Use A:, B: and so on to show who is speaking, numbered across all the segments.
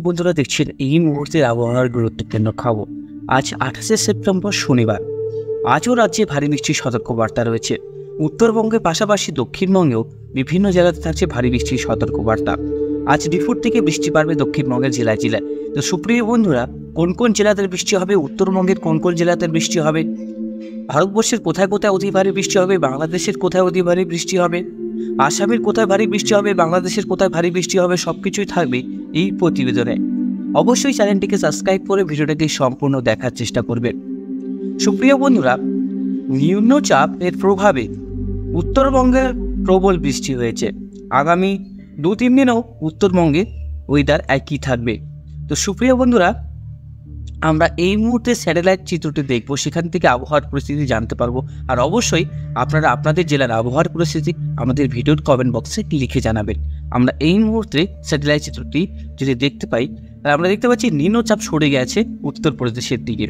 A: বন্ধুরা দেখছেন এই মুহূর্তের আবহাওয়ার গুরুত্বপূর্ণ খবর। আজ 28শে সেপ্টেম্বর শনিবার। আজও রাজ্যে ভারী বৃষ্টির সতর্কবার্তা রয়েছে। উত্তরবঙ্গের পাশাপাশি দক্ষিণবঙ্গেও বিভিন্ন জেলাতে থাকছে ভারী বৃষ্টির সতর্কবার্তা। আজ দুপুর থেকে বৃষ্টি পারবে দক্ষিণবঙ্গের জেলায় জেলায়। তো সুপ্রিয় বন্ধুরা, কোন কোন জেলাতে বৃষ্টি হবে, উত্তরবঙ্গের কোন কোন জেলাতে বৃষ্টি হবে, ভারতবর্ষের কোথায় কোথায় অতি ভারী বৃষ্টি হবে, বাংলাদেশের কোথায় অতি ভারী বৃষ্টি হবে, আসামের কোথায় ভারী বৃষ্টি হবে, বাংলাদেশের কোথায় ভারী বৃষ্টি হবে, সবকিছুই থাকবে এই প্রতিবেদনে। অবশ্যই চ্যানেলটিকে সাবস্ক্রাইব করে ভিডিওটাকে সম্পূর্ণ দেখার চেষ্টা করবেন। সুপ্রিয় বন্ধুরা, নিম্নচাপের প্রভাবে উত্তরবঙ্গে প্রবল বৃষ্টি হয়েছে। আগামী 2-3 দিনও উত্তরবঙ্গে ওয়েদার একই থাকবে। তো সুপ্রিয় বন্ধুরা, আমরা এই মুহূর্তে স্যাটেলাইট চিত্রটি দেখব, সেখান থেকে আবহাওয়ার পরিস্থিতি জানতে পারবো। আর অবশ্যই আপনারা আপনাদের জেলার আবহাওয়ার পরিস্থিতি আমাদের ভিডিওর কমেন্ট বক্সে লিখে জানাবেন। আমরা এই মুহূর্তে স্যাটেলাইট চিত্রটি যদি দেখতে পাই, তাহলে আমরা দেখতে পাচ্ছি নিম্নচাপ সরে গেছে উত্তরপ্রদেশের দিকে।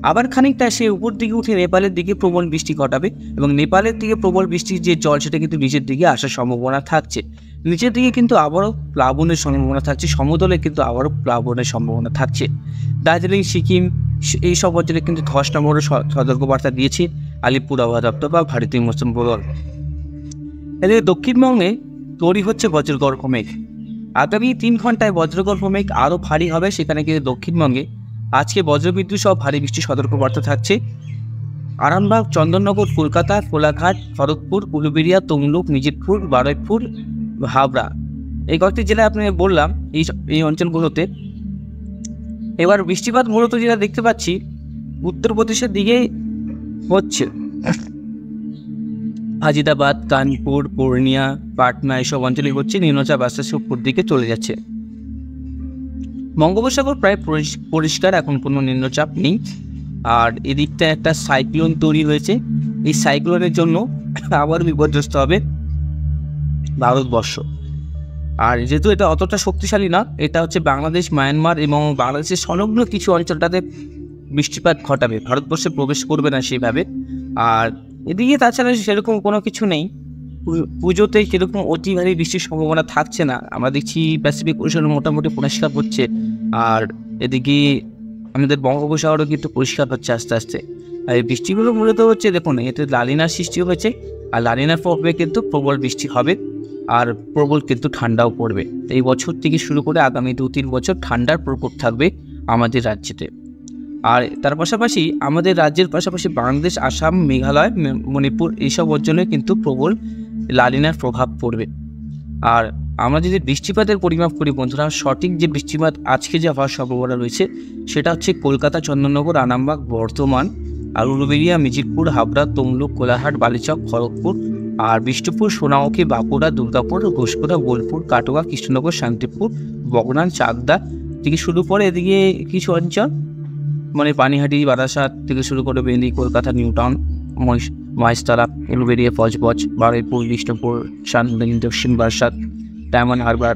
A: আবার খানিকটা সে উপর দিকে উঠে নেপালের দিকে প্রবল বৃষ্টি ঘটাবে এবং নেপালের দিকে প্রবল বৃষ্টির যে জল সেটা কিন্তু নিচের দিকে আসার সম্ভাবনা থাকছে। নিচের দিকে কিন্তু আবারও প্লাবনের সম্ভাবনা থাকছে, সমতলে কিন্তু আবারও প্লাবনের সম্ভাবনা থাকছে। দার্জিলিং, সিকিম এই সব অঞ্চলে কিন্তু ধস নামারও সতর্কবার্তা দিয়েছে আলিপুর আবহাওয়া দপ্তর বা ভারতীয় মৌসুম বদল। এদিকে দক্ষিণবঙ্গে তৈরি হচ্ছে বজ্রগর্ভ মেঘ। আগামী 3 ঘন্টায় বজ্রগর্ভ মেঘ আরও ভারী হবে। সেখানে কিন্তু দক্ষিণবঙ্গে আজকে বজ্রবিদ্যুৎ সহ ভারী বৃষ্টির সতর্কবার্তা থাকছে। আরামবাগ, চন্দননগর, কলকাতা, কোলাঘাট, খড়গপুর, উলুবেড়িয়া, তমলুক, নিজিরপুর, বারুইপুর, হাবড়া এই কয়েকটি জেলায় আপনি বললাম এই অঞ্চলগুলোতে। এবার বৃষ্টিপাত মূলত যেটা দেখতে পাচ্ছি উত্তরপ্রদেশের দিকে হচ্ছে। ফাজিদাবাদ, কানপুর, পূর্ণিয়া, পাটনা এইসব অঞ্চলে হচ্ছে। নিম্নচাপ আস্তে আস্তে উপর দিকে চলে যাচ্ছে। বঙ্গোপসাগর প্রায় পরিষ্কার, এখন কোনো নিম্নচাপ নেই। আর এদিকটা একটা সাইক্লোন তৈরি হয়েছে। এই সাইক্লোনের জন্য আবার বিপর্যস্ত হবে ভারতবর্ষ। আর যেহেতু এটা অতটা শক্তিশালী না, এটা হচ্ছে বাংলাদেশ, মায়ানমার এবং বাংলাদেশের সংলগ্ন কিছু অঞ্চলটাতে বৃষ্টিপাত ঘটাবে, ভারতবর্ষে প্রবেশ করবে না সেভাবে। আর এদিকে তাছাড়া সেরকম কোনো কিছু নেই। পুজোতে সেরকম অতি ভারী বৃষ্টির সম্ভাবনা থাকছে না। আমরা দেখছি প্যাসিফিক ওশন মোটামুটি পরিষ্কার হচ্ছে। আর এদিকে আমাদের বঙ্গোপসাগরও কিন্তু পরিষ্কার হচ্ছে আস্তে আস্তে। আর এই বৃষ্টিগুলো মূলত হচ্ছে, দেখুন, এতে লালিনার সৃষ্টি হয়েছে। আর লালিনার প্রভাবে কিন্তু প্রবল বৃষ্টি হবে আর প্রবল কিন্তু ঠান্ডাও পড়বে। এই বছর থেকে শুরু করে আগামী 2-3 বছর ঠান্ডার প্রকোপ থাকবে আমাদের রাজ্যেতে। আর তার পাশাপাশি আমাদের রাজ্যের পাশাপাশি বাংলাদেশ, আসাম, মেঘালয়, মণিপুর এইসব অঞ্চলে কিন্তু প্রবল লালিনার প্রভাব পড়বে। আর আমরা যদি বৃষ্টিপাতের পরিমাপ করি বন্ধুরা, সঠিক যে বৃষ্টিপাত আজকে যে হওয়ার সম্ভাবনা রয়েছে সেটা হচ্ছে কলকাতা, চন্দননগর, আরামবাগ, বর্ধমান, আর উলুবেড়িয়া, মিজিরপুর, হাবড়া, তমলুক, কোলাঘাট, বালিচক, খড়গপুর, আর বিষ্ণুপুর, সোনামুখী, বাঁকুড়া, দুর্গাপুর, ঘোষপুরা, বোলপুর, কাটোয়া, কৃষ্ণনগর, শান্তিপুর, বগনান, চাকদা থেকে শুরু করে এদিকে কিছু অঞ্চল মানে পানিহাটি, বারাসাত থেকে শুরু করে বেলি, কলকাতা, নিউ টাউন, মহেশতলা, উলুবেড়িয়া, বজবজ, বারুইপুর, বিষ্ণুপুর, শান্তিনিকেতন, দক্ষিণ বারাসাত, ডায়মন্ড হারবার।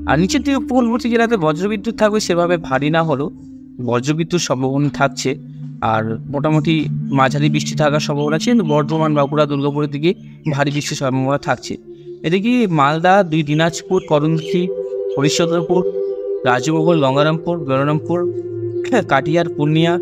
A: আর নিচের দিকে উপকূলবর্তী জেলাতে বজ্রবিদ্যুৎ থাকবে, সেভাবে ভারী না হলেও বজ্রবিদ্যুৎ সম্ভাবনা থাকছে। আর মোটামুটি মাঝারি বৃষ্টি থাকার সম্ভাবনা আছে। কিন্তু বর্ধমান, বাঁকুড়া, দুর্গাপুরের দিকে ভারী বৃষ্টির সম্ভাবনা থাকছে। এদিকে মালদা, দিনাজপুর, করণখী, হরিশ্চন্দ্রপুর, রাজমহল, গঙ্গারামপুর, গৌররামপুর, কাটিয়ার, পূর্ণিয়া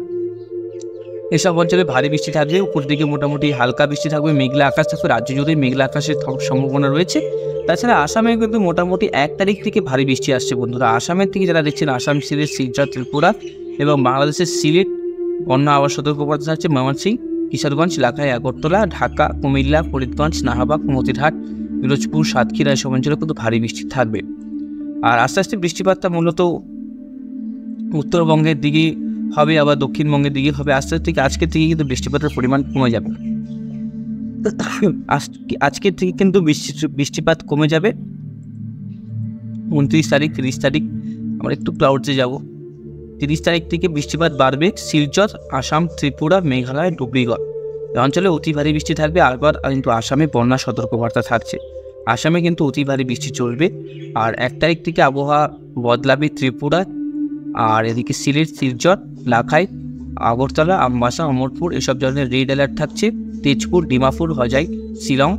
A: এসব অঞ্চলে ভারী বৃষ্টি থাকবে। উপর দিকে মোটামুটি হালকা বৃষ্টি থাকবে, মেঘলা আকাশ থাকবে। রাজ্য জুড়ে মেঘলা আকাশের সম্ভাবনা রয়েছে। তাছাড়া আসামে কিন্তু মোটামুটি 1 তারিখ থেকে ভারী বৃষ্টি আসছে বন্ধুরা। আসামের থেকে যারা দেখছেন, আসাম, সিলেট, শিলচর, ত্রিপুরা এবং বাংলাদেশের সিলেট বন্যা আবার সতর্কবার্তা থাকছে। ময়মনসিংহ, কিশোরগঞ্জ, লাখাই, আগরতলা, ঢাকা, কুমিল্লা, ফরিদগঞ্জ, নাহাবাগ, মতিরহাট, পিরোজপুর, সাতক্ষীরা এসব অঞ্চলে কিন্তু ভারী বৃষ্টি থাকবে। আর আস্তে আস্তে বৃষ্টিপাতটা মূলত উত্তরবঙ্গের দিকে হবে, আবার দক্ষিণবঙ্গের দিকে হবে। আস্তে আস্তে আজকের থেকে কিন্তু বৃষ্টিপাতের পরিমাণ কমে যাবে। আজকের থেকে কিন্তু বৃষ্টিপাত কমে যাবে। 29 তারিখ, 30 তারিখ আমরা একটু ক্লাউডসে যাব। 30 তারিখ থেকে বৃষ্টিপাত বাড়বে। শিলচর, আসাম, ত্রিপুরা, মেঘালয়, ডুবরিগড় এই অঞ্চলে অতি ভারী বৃষ্টি থাকবে। আবার কিন্তু আসামে বন্যা সতর্কবার্তা থাকছে। আসামে কিন্তু অতি ভারী বৃষ্টি চলবে। আর 1 তারিখ থেকে আবহাওয়া বদলাবে ত্রিপুরা, আর এদিকে সিলেট, শিলচর, লাখাই, আগরতলা, আমবাসা, অমরপুর এসব ধরনের রেড অ্যালার্ট থাকছে। তেজপুর, ডিমাপুর, হজাই, শিলং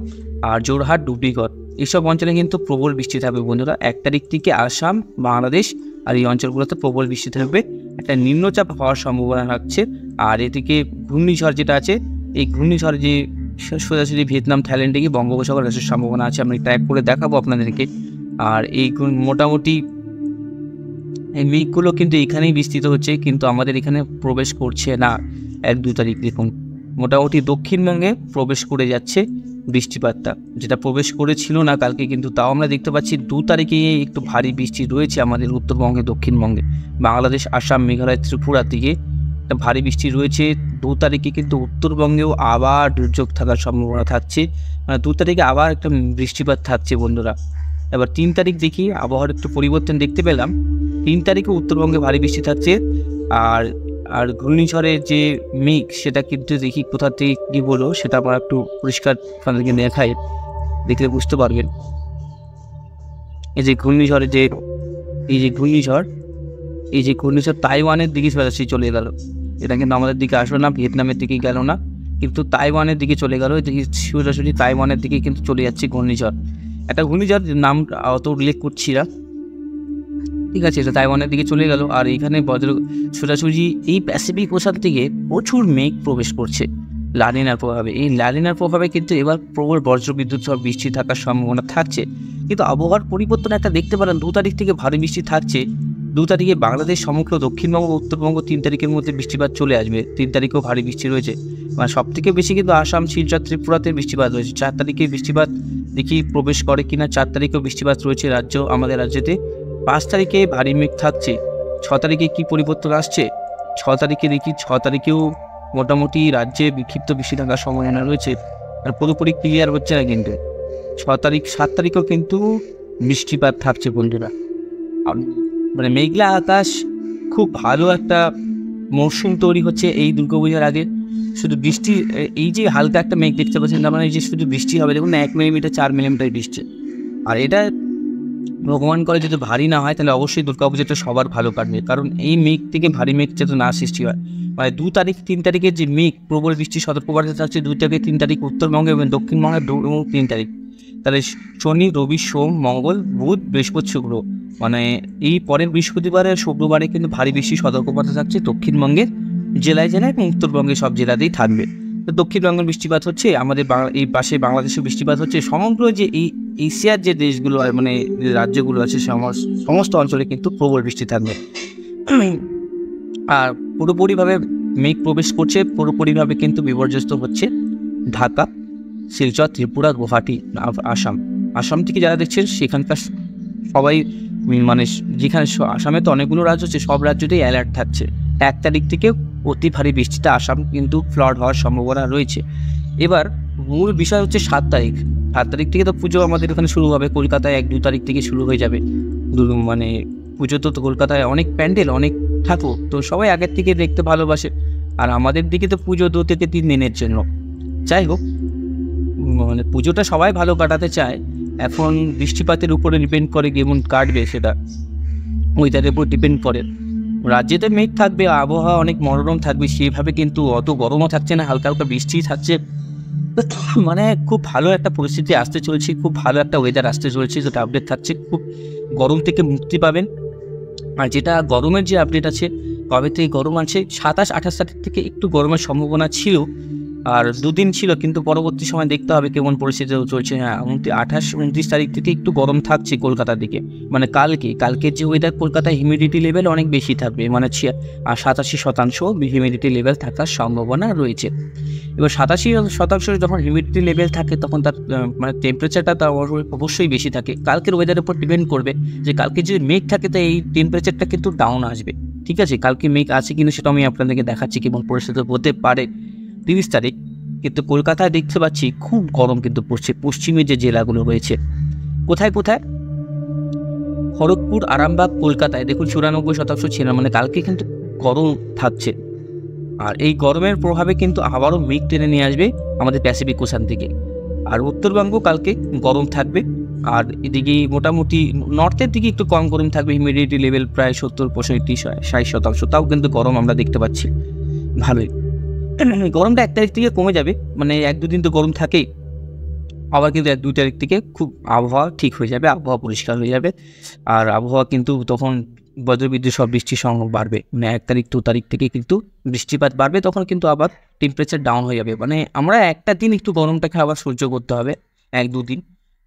A: আর জোরহাট, ডুবরিগড় এইসব অঞ্চলে কিন্তু প্রবল বৃষ্টি থাকবে বন্ধুরা। 1 তারিখ থেকে আসাম, বাংলাদেশ আর এই অঞ্চলগুলোতে প্রবল বৃষ্টি থাকবে। একটা নিম্নচাপ হওয়ার সম্ভাবনা থাকছে। আর এদিকে ঘূর্ণিঝড় যেটা আছে, এই ঘূর্ণিঝড় যে সোজাসুজি ভিয়েতনাম, থাইল্যান্ডে গিয়ে বঙ্গোপসাগরে আসার সম্ভাবনা আছে। আমি ট্র্যাক করে দেখাবো আপনাদেরকে। আর এই মোটামুটি এই মেঘগুলো কিন্তু এখানেই বিস্তৃত হচ্ছে, কিন্তু আমাদের এখানে প্রবেশ করছে না। 1-2 তারিখ দেখুন মোটামুটি দক্ষিণবঙ্গে প্রবেশ করে যাচ্ছে বৃষ্টিপাতটা, যেটা প্রবেশ করেছিল না কালকে, কিন্তু তাও আমরা দেখতে পাচ্ছি 2 তারিখে একটু ভারী বৃষ্টি রয়েছে আমাদের উত্তরবঙ্গে, দক্ষিণবঙ্গে, বাংলাদেশ, আসাম, মেঘালয়, ত্রিপুরার দিকে একটা ভারী বৃষ্টি রয়েছে। 2 তারিখে কিন্তু উত্তরবঙ্গেও আবার দুর্যোগ থাকার সম্ভাবনা থাকছে, মানে 2 তারিখে আবার একটা বৃষ্টিপাত থাকছে বন্ধুরা। এবার 3 তারিখ দেখি, আবহাওয়ার একটু পরিবর্তন দেখতে পেলাম। 3 তারিখে উত্তরবঙ্গে ভারী বৃষ্টি থাকছে। আর ঘূর্ণিঝড়ের যে মেঘ সেটা কিন্তু দেখি কোথা থেকে কী বলো, সেটা আমরা একটু পরিষ্কার আপনাদেরকে দেখাই, দেখলে বুঝতে পারবেন। এই যে ঘূর্ণিঝড়ের এই যে ঘূর্ণিঝড় তাইওয়ানের দিকে চলে গেল। এটা কিন্তু আমাদের দিকে আসলো না, ভিয়েতনামের দিকে গেল না, কিন্তু তাইওয়ানের দিকে চলে গেল। সোজাসুজি তাইওয়ানের দিকে কিন্তু চলে যাচ্ছে ঘূর্ণিঝড়। একটা ঘূর্ণিঝড় নাম অত উল্লেখ করছি না, ঠিক আছে, এটা তাইওয়ানের দিকে চলে গেল। আর এইখানে সোজাসুজি এই প্যাসিফিক ওশান থেকে প্রচুর মেঘ প্রবেশ করছে লানিনার প্রভাবে। এই লানিনার প্রভাবে কিন্তু এবার প্রবল বজ্রবিদ্যুৎ সহ বৃষ্টি থাকার সম্ভাবনা থাকছে। কিন্তু আবহাওয়ার পরিবর্তন একটা দেখতে পারেন, 2 তারিখ থেকে ভারী বৃষ্টি থাকছে। 2 তারিখে বাংলাদেশ, সমগ্র দক্ষিণবঙ্গ, উত্তরবঙ্গ 3 তারিখের মধ্যে বৃষ্টিপাত চলে আসবে। 3 তারিখেও ভারী বৃষ্টি রয়েছে, মানে সব থেকে বেশি কিন্তু আসাম, শিলচর, ত্রিপুরাতে বৃষ্টিপাত রয়েছে। 4 তারিখে বৃষ্টিপাত দেখি প্রবেশ করে কিনা। 4 তারিখেও বৃষ্টিপাত রয়েছে আমাদের রাজ্যেতে। 5 তারিখে ভারী মেঘ থাকছে। 6 তারিখে কি পরিবর্তন আসছে? 6 তারিখে দেখি, 6 তারিখেও মোটামুটি রাজ্যে বিক্ষিপ্ত বৃষ্টি থাকার সম্ভাবনা রয়েছে, আর পুরোপুরি ক্লিয়ার হচ্ছে না কিন্তু। 6 তারিখ, 7 তারিখেও কিন্তু বৃষ্টিপাত থাকছে বন্ধুরা। মানে মেঘলা আকাশ, খুব ভালো একটা মৌসুম তৈরি হচ্ছে এই দুর্গাপূজার আগে। শুধু বৃষ্টি, এই যে হালকা একটা মেঘ দেখতে পাচ্ছেন, তার মানে এই যে শুধু বৃষ্টি হবে, দেখুন 1 মিলিমিটার 4 মিলিমিটার বৃষ্টি। আর এটা ভগবান করে যদি ভারী না হয়, তাহলে অবশ্যই দুর্গাপূজাটা সবার ভালো কাটবে, কারণ এই মেঘ থেকে ভারী মেঘ যাতে না সৃষ্টি হয়। মানে 2 তারিখ 3 তারিখের যে মেঘ, প্রবল বৃষ্টি সতর্কবার্তা থাকছে 2 থেকে 3 তারিখ উত্তরবঙ্গে এবং দক্ষিণবঙ্গে, এবং 3 তারিখ। তাহলে শনি, রবি, সোম, মঙ্গল, বুধ, বৃহস্পতি, শুক্র, মানে এই পরের বৃহস্পতিবারে, শুক্রবারে কিন্তু ভারী বৃষ্টি সতর্কবার্তা থাকছে দক্ষিণবঙ্গের জেলায় জেলায়, এবং উত্তরবঙ্গের সব জেলাতেই থাকবে। তো দক্ষিণবঙ্গের বৃষ্টিপাত হচ্ছে, আমাদের এই পাশে বাংলাদেশেও বৃষ্টিপাত হচ্ছে। সমগ্র যে এই এশিয়ার যে দেশগুলো, মানে রাজ্যগুলো আছে, সমস্ত অঞ্চলে কিন্তু প্রবল বৃষ্টি থাকবে। আর পুরোপুরিভাবে মেঘ প্রবেশ করছে, পুরোপুরিভাবে কিন্তু বিপর্যস্ত হচ্ছে ঢাকা, শিলচর, ত্রিপুরা, গুয়াহাটি, আসাম থেকে যারা দেখছেন সেখানকার সবাই, মানে যেখানে আসামে তো অনেকগুলো রাজ্য আছে, সব রাজ্যতেই অ্যালার্ট থাকছে। 1 তারিখ থেকে অতি ভারী বৃষ্টিতে আসাম কিন্তু ফ্লাড হওয়ার সম্ভাবনা রয়েছে। এবার মূল বিষয় হচ্ছে 7 তারিখ। 7 তারিখ থেকে তো পুজো আমাদের এখানে শুরু হবে, কলকাতায় 1-2 তারিখ থেকে শুরু হয়ে যাবে। মানে পুজো তো কলকাতায় অনেক প্যান্ডেল, অনেক ঠাকুর, তো সবাই আগের থেকে দেখতে ভালোবাসে। আর আমাদের দিকে তো পুজো 2 থেকে 3 দিনের জন্য। যাই হোক, মানে পুজোটা সবাই ভালো কাটাতে চায়। এখন বৃষ্টিপাতের উপরে ডিপেন্ড করে কেমন কাটবে, সেটা ওয়েদারের উপর ডিপেন্ড করে। রাজ্যেতে মেঘ থাকবে, আবহাওয়া অনেক মনোরম থাকবে, সেভাবে কিন্তু অত গরমও থাকছে না, হালকা হালকা বৃষ্টি থাকছে। মানে খুব ভালো একটা পরিস্থিতি আসতে চলছে, খুব ভালো একটা ওয়েদার আসতে চলছে, যেটা আপডেট থাকছে। খুব গরম থেকে মুক্তি পাবেন। আর যেটা গরমের যে আপডেট আছে, কবে থেকে গরম আছে, 27-28 তারিখ থেকে একটু গরমের সম্ভাবনা ছিল, আর 2 দিন ছিল, কিন্তু পরবর্তী সময় দেখতে হবে কেমন পরিস্থিতি চলছে। হ্যাঁ, 28-29 তারিখ থেকে একটু গরম থাকছে কলকাতার দিকে। মানে কালকের যে ওয়েদার, কলকাতায় হিউমিডিটি লেভেল অনেক বেশি থাকবে, মানে 87% হিউমিডিটি লেভেল থাকার সম্ভাবনা রয়েছে। এবার 87% যখন হিউমিডিটি লেভেল থাকে, তখন তার মানে টেম্পারেচারটা তার অবশ্যই বেশি থাকে। কালকের ওয়েদারের উপর ডিপেন্ড করবে, যে কালকে যদি মেঘ থাকে তো এই টেম্পারেচারটা কিন্তু ডাউন আসবে। ঠিক আছে, কালকে মেঘ আছে কিন্তু সেটা আমি আপনাদেরকে দেখাচ্ছি কেমন পরিস্থিতি হতে পারে। 30 তারিখ কিন্তু কলকাতায় দেখতে পাচ্ছি খুব গরম কিন্তু পড়ছে। পশ্চিমে যে জেলাগুলো রয়েছে, কোথায় খড়গপুর, আরামবাগ, কলকাতায় দেখুন 94% ছিল, মানে কালকে কিন্তু গরম থাকছে। আর এই গরমের প্রভাবে কিন্তু আবারও মেঘ টেনে নিয়ে আসবে আমাদের প্যাসিফিক ওশান থেকে। আর উত্তরবঙ্গ কালকে গরম থাকবে। আর এদিকে মোটামুটি নর্থের দিকে একটু কম গরম থাকবে, হিউমিডিটি লেভেল প্রায় 70-65-60%, তাও কিন্তু গরম আমরা দেখতে পাচ্ছি ভালোই। গরমটা 1 তারিখ থেকে কমে যাবে, মানে 1-2 দিন তো গরম থাকেই। আবার কিন্তু 1-2 তারিখ থেকে খুব আবহাওয়া ঠিক হয়ে যাবে, আবহাওয়া পরিষ্কার হয়ে যাবে। আর আবহাওয়া কিন্তু তখন বজ্রবিদ্যুৎ সহ বৃষ্টির সংখ্যা বাড়বে, মানে 1 তারিখ 2 তারিখ থেকে কিন্তু বৃষ্টিপাত বাড়বে, তখন কিন্তু আবার টেম্পারেচার ডাউন হয়ে যাবে। মানে আমরা একটা দিন একটু গরমটাকে আবার সহ্য করতে হবে, 1-2 দিন।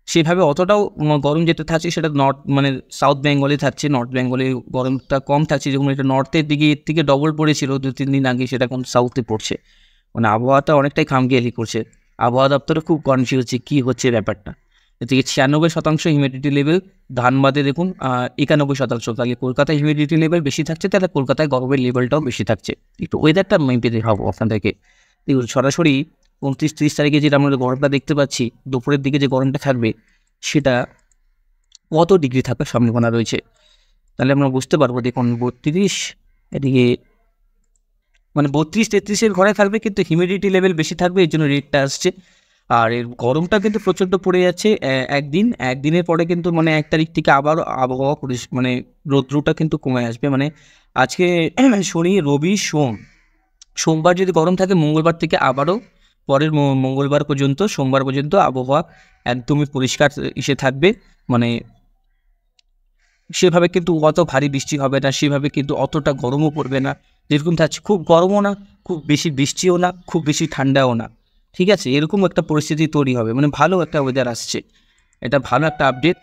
A: সেভাবে অতটাও গরম যেটা থাকছে সেটা মানে সাউথ বেঙ্গলে থাকছে, নর্থ বেঙ্গলে গরমটা কম থাকছে, যেমন এটা নর্থের দিকে এর থেকে ডবল পড়েছিল 2-3 দিন আগে, সেটা এখন সাউথে পড়ছে। মানে আবহাওয়াটা অনেকটাই খামখেয়ালি করছে। আবহাওয়া দপ্তরে খুব কনফিউজ হচ্ছে কী হচ্ছে ব্যাপারটা। এদিকে 96% হিউমিডিটি লেভেল, ধানবাদে দেখুন 91%। আগে কলকাতায় হিউমিডিটি লেভেল বেশি থাকছে, তাহলে কলকাতায় গরমের লেভেলটাও বেশি থাকছে। একটু ওয়েদারটা মেপে দেখাবো আপনাদেরকে। দেখুন সরাসরি 29-30 তারিখে যেটা আমরা গরমটা দেখতে পাচ্ছি, দুপুরের দিকে যে গরমটা থাকবে সেটা কত ডিগ্রি থাকার সম্ভাবনা রয়েছে, তাহলে আমরা বুঝতে পারবো। দেখুন 32, এদিকে মানে 32-33-এর ঘরে থাকবে, কিন্তু হিউমিডিটি লেভেল বেশি থাকবে, এই জন্য রেটটা আসছে। আর এর গরমটা কিন্তু প্রচণ্ড পড়ে যাচ্ছে একদিনের পরে কিন্তু মানে 1 তারিখ থেকে আবারও আবহাওয়া মানে রৌদ্রটা কিন্তু কমে আসবে। মানে আজকে শনি, রবি, সোমবার যদি গরম থাকে, মঙ্গলবার থেকে আবারও পরের মঙ্গলবার পর্যন্ত, সোমবার পর্যন্ত আবহাওয়া একদমই পরিষ্কার এসে থাকবে। মানে সেভাবে কিন্তু অত ভারী বৃষ্টি হবে না, সেভাবে কিন্তু অতটা গরমও পড়বে না, যেরকম থাকছে খুব গরমও না, খুব বেশি বৃষ্টিও না, খুব বেশি ঠান্ডাও না। ঠিক আছে, এরকম একটা পরিস্থিতি তৈরি হবে, মানে ভালো একটা ওয়েদার আসছে। এটা ভালো একটা আপডেট,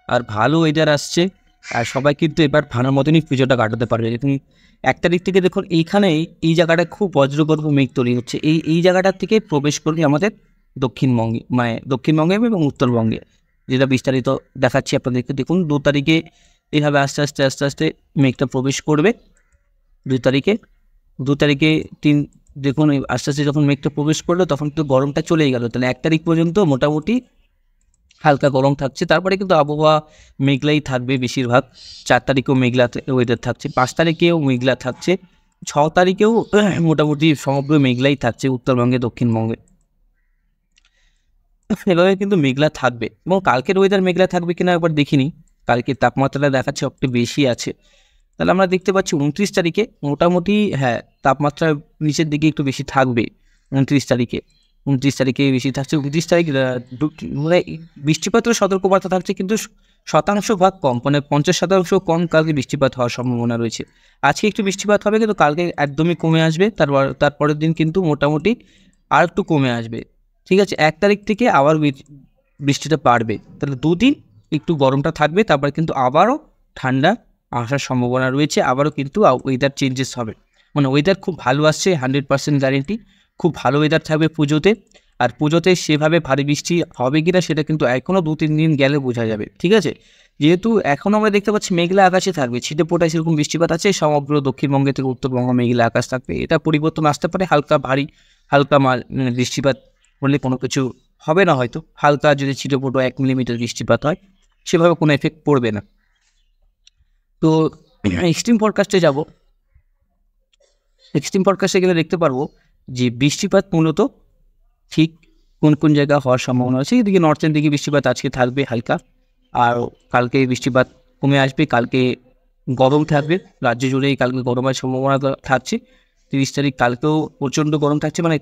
A: আর ভালো ওয়েদার আসছে। আর সবাই কিন্তু এবার ভালোর মতনই পুজোটা কাটাতে পারবে। দেখুন 1 তারিখ থেকে দেখুন এইখানেই এই জায়গাটায় খুব বজ্রগর্ভ মেঘ তৈরি হচ্ছে, এই জায়গাটার থেকে প্রবেশ করবে আমাদের দক্ষিণবঙ্গে, মানে দক্ষিণবঙ্গে এবং উত্তরবঙ্গে, যেটা বিস্তারিত দেখাচ্ছি আপনাদেরকে। দেখুন 2 তারিখে এইভাবে আস্তে আস্তে আস্তে আস্তে মেঘটা প্রবেশ করবে। 2 তারিখে 2 তারিখে দেখুন আস্তে আস্তে যখন মেঘটা প্রবেশ করলো, তখন তো গরমটা চলেই গেল। তাহলে 1 তারিখ পর্যন্ত মোটামুটি হালকা গরম থাকছে, তারপরে কিন্তু আবহাওয়া মেঘলাই থাকবে বেশিরভাগ। 4 তারিখেও মেঘলা ওয়েদার থাকছে, 5 তারিখেও মেঘলা থাকছে, 6 তারিখেও মোটামুটি সমগ্র মেঘলাই থাকছে উত্তরবঙ্গে, দক্ষিণবঙ্গে। এভাবে কিন্তু মেঘলা থাকবে, এবং কালকের ওয়েদার মেঘলা থাকবে কিনা একবার দেখিনি। কালকে তাপমাত্রাটা দেখাচ্ছে একটু বেশি আছে, তাহলে আমরা দেখতে পাচ্ছি 29 তারিখে মোটামুটি হ্যাঁ তাপমাত্রা নিচের দিকে একটু বেশি থাকবে। 29 তারিখে বেশি থাকছে। 29 তারিখ মানে বৃষ্টিপাতের সতর্কবার্তা থাকছে, কিন্তু শতাংশ ভাগ কম, মানে 50% কম কালকে বৃষ্টিপাত হওয়ার সম্ভাবনা রয়েছে। আজকে একটু বৃষ্টিপাত হবে, কিন্তু কালকে একদমই কমে আসবে, তারপরের দিন কিন্তু মোটামুটি আর একটু কমে আসবে। ঠিক আছে, 1 তারিখ থেকে আবার বৃষ্টিটা বাড়বে, তাহলে 2 দিন একটু গরমটা থাকবে, তারপর কিন্তু আবারও ঠান্ডা আসার সম্ভাবনা রয়েছে, আবারও কিন্তু ওয়েদার চেঞ্জেস হবে। মানে ওয়েদার খুব ভালো আসছে, 100% গ্যারেন্টি। খুব ভালো ওয়েদার থাকবে পুজোতে। আর পুজোতে সেভাবে ভারী বৃষ্টি হবে কিনা সেটা কিন্তু এখনও 2-3 দিন গেলে বোঝা যাবে। ঠিক আছে, যেহেতু এখন আমরা দেখতে পাচ্ছি মেঘলা আকাশে থাকবে, ছিটে ফোটায় সেরকম বৃষ্টিপাত আছে, সমগ্র দক্ষিণবঙ্গে থেকে উত্তরবঙ্গ মেঘলা আকাশ থাকবে। এটা পরিবর্তন আসতে পারে, হালকা বৃষ্টিপাত হলে কোনো কিছু হবে না, হয়তো হালকা যদি ছিটে ফোটো 1 মিলিমিটার বৃষ্টিপাত হয়, সেভাবে কোনো এফেক্ট পড়বে না। তো এক্সট্রিম ফরকাস্টে যাব। এক্সট্রিম ফরকাস্টে গেলে দেখতে পারবো যে বৃষ্টিপাত মূলত ঠিক কোন কোন জায়গায় হওয়ার সম্ভাবনা আছে। এদিকে নর্থের দিকে বৃষ্টিপাত আজকে থাকবে হালকা, আর কালকে বৃষ্টিপাত কমে আসবে। কালকে গরম থাকবে রাজ্য জুড়েই, কালকে গরমের সম্ভাবনা থাকছে। 30 তারিখ কালকেও প্রচণ্ড গরম থাকছে, মানে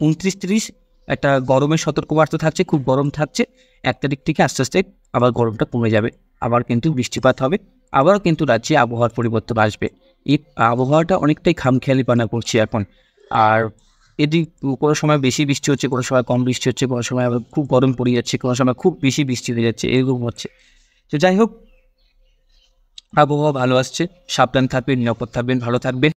A: 29-30 একটা গরমের সতর্কবার্তা থাকছে, খুব গরম থাকছে। 1 তারিখ থেকে আস্তে আস্তে আবার গরমটা কমে যাবে, আবার কিন্তু বৃষ্টিপাত হবে, আবার কিন্তু রাজ্যে আবহাওয়ার পরিবর্তন আসবে। এই আবহাওয়াটা অনেকটাই খামখেয়ালিপনা করছে এখন। আর এদিক কোনো সময় বেশি বৃষ্টি হচ্ছে, কোনো সময় কম বৃষ্টি হচ্ছে, কোনো সময় আবার খুব গরম পড়ে যাচ্ছে, কোনো সময় খুব বেশি বৃষ্টি হয়ে যাচ্ছে, এরকম হচ্ছে। তো যাই হোক, আবহাওয়া ভালো আসছে, সাবধান থাকবেন, নিরাপদ থাকবেন, ভালো থাকবেন।